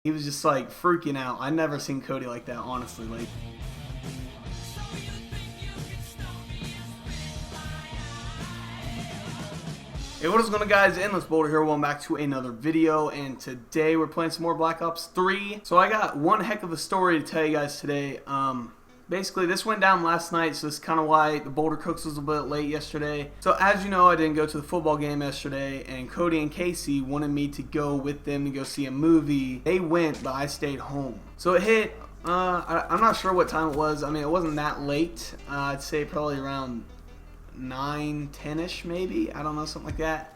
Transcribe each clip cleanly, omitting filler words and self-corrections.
He was just like freaking out. I never seen Cody like that, honestly. Like, hey, what is going on, guys? Endless Boulder here. Welcome back to another video, and today we're playing some more Black Ops 3. So I got one heck of a story to tell you guys today. Basically, this went down last night, so that's kind of why the Boulder Cooks was a bit late yesterday. So as you know, I didn't go to the football game yesterday, and Cody and Casey wanted me to go with them to go see a movie. They went, but I stayed home. So it hit, I'm not sure what time it was. I mean, it wasn't that late. I'd say probably around 9, 10-ish maybe. I don't know, something like that.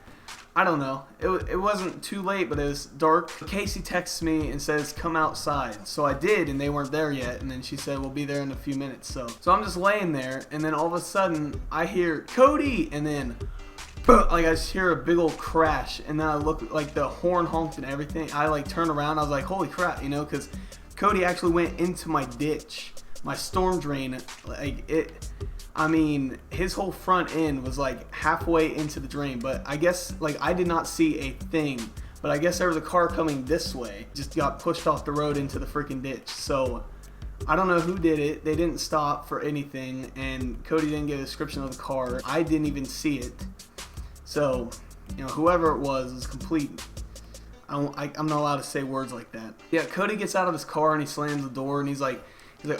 I don't know. It wasn't too late, but it was dark. Casey texts me and says, come outside. So I did, and they weren't there yet. And then she said, we'll be there in a few minutes. So I'm just laying there, and then all of a sudden, I hear, Cody! And then, like, I just hear a big old crash. And then I look, like, the horn honked and everything. I, like, turned around. I was like, holy crap, you know, because Cody actually went into my ditch. My storm drain, like, I mean, his whole front end was like halfway into the drain, but I guess, like, I did not see a thing, but I guess there was a car coming this way, just got pushed off the road into the freaking ditch. So I don't know who did it. They didn't stop for anything, and Cody didn't get a description of the car. I didn't even see it. So, you know, whoever it was complete. I'm not allowed to say words like that. Yeah, Cody gets out of his car and he slams the door and he's like,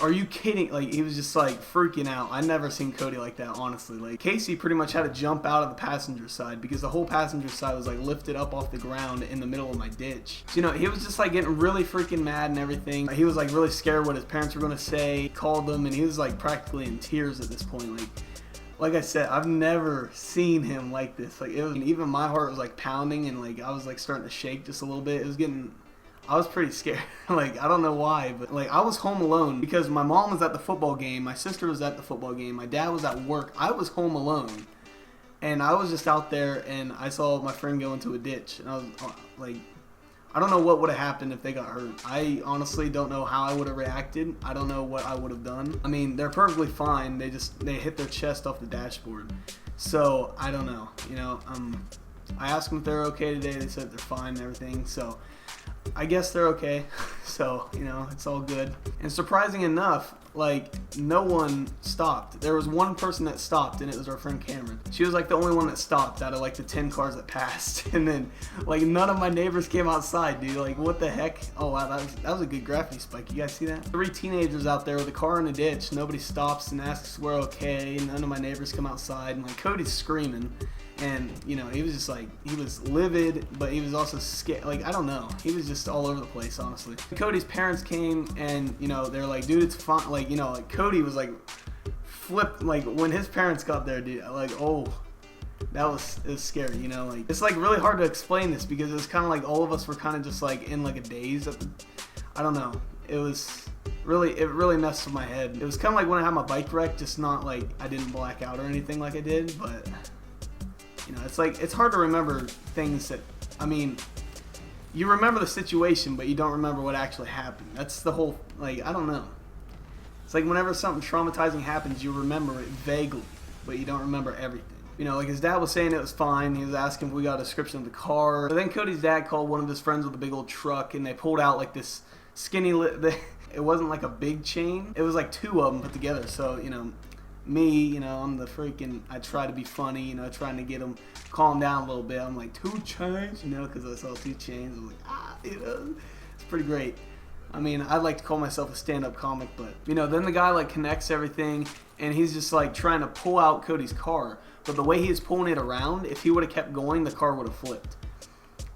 are you kidding? Like, he was just like freaking out. I never seen Cody like that, honestly. Like, Casey pretty much had to jump out of the passenger side because the whole passenger side was like lifted up off the ground in the middle of my ditch. So, you know, he was just like getting really freaking mad and everything. He was like really scared what his parents were gonna say. He called them and he was like practically in tears at this point. Like I said, I've never seen him like this. Like, it was, even my heart was like pounding and like I was like starting to shake just a little bit. It was getting, I was pretty scared. Like, I don't know why, but like I was home alone because my mom was at the football game, my sister was at the football game, my dad was at work. I was home alone, and I was just out there, and I saw my friend go into a ditch, and I was like, I don't know what would have happened if they got hurt. I honestly don't know how I would have reacted. I don't know what I would have done. I mean, they're perfectly fine. They hit their chest off the dashboard. So I don't know. You know, I asked them if they're okay today. They said they're fine and everything. So I guess they're okay. So, you know, it's all good. And surprising enough, like, no one stopped. There was one person that stopped, and it was our friend Cameron. She was like the only one that stopped out of like the 10 cars that passed. And then like none of my neighbors came outside, dude. Like, what the heck? Oh wow, that was a good gravity spike. You guys see that? 3 teenagers out there with a car in a ditch. Nobody stops and asks if we're okay. None of my neighbors come outside, and like Cody's screaming. And, you know, he was just like, he was livid, but he was also scared. Like, I don't know. He was just all over the place, honestly. Cody's parents came, and, you know, they're like, dude, it's fine. Like, you know, like, Cody was like, flipped. Like, when his parents got there, dude, like, oh, it was scary, you know? Like, it's like really hard to explain this because it was kind of like all of us were kind of just like in like a daze. I don't know. It really messed with my head. It was kind of like when I had my bike wreck, just not like I didn't black out or anything like I did, but you know, it's like, it's hard to remember things that, I mean, you remember the situation, but you don't remember what actually happened. That's the whole, like, I don't know. It's like whenever something traumatizing happens, you remember it vaguely, but you don't remember everything. You know, like his dad was saying it was fine. He was asking if we got a description of the car. But then Cody's dad called one of his friends with a big old truck, and they pulled out like this skinny, it wasn't like a big chain. It was like 2 of them put together. So, you know, me, you know, I'm the freaking, I try to be funny, you know, trying to get him calm down a little bit. I'm like, 2 chains, you know, because I saw 2 chains. I was like, you know, it's pretty great. I mean, I'd like to call myself a stand-up comic, but, you know, then the guy, like, connects everything, and he's just, like, trying to pull out Cody's car. But the way he was pulling it around, if he would have kept going, the car would have flipped.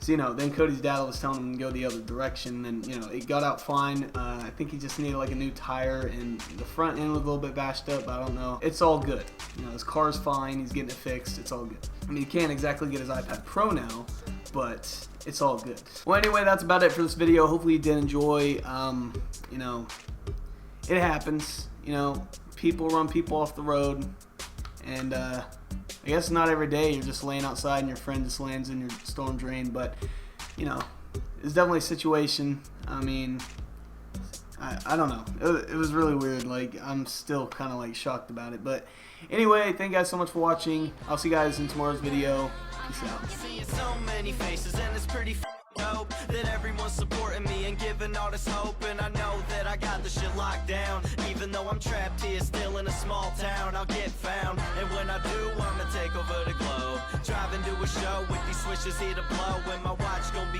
So, you know, then Cody's dad was telling him to go the other direction, and, you know, it got out fine. I think he just needed, like, a new tire, and the front end was a little bit bashed up. I don't know. It's all good. You know, his car's fine. He's getting it fixed. It's all good. I mean, he can't exactly get his iPad Pro now, but it's all good. Well, anyway, that's about it for this video. Hopefully you did enjoy. You know, it happens. You know, people run people off the road, and I guess not every day you're just laying outside and your friend just lands in your storm drain, but, you know, it's definitely a situation. I mean, I don't know. It was really weird. Like, I'm still kind of like shocked about it. But anyway, thank you guys so much for watching. I'll see you guys in tomorrow's video. Peace out. dope that everyone's supporting me and giving all this hope. And I know that I got this shit locked down. Even though I'm trapped here still in a small town, I'll get found. And when I do, I'ma take over the globe. Driving to a show with these switches here to blow. And my watch gon'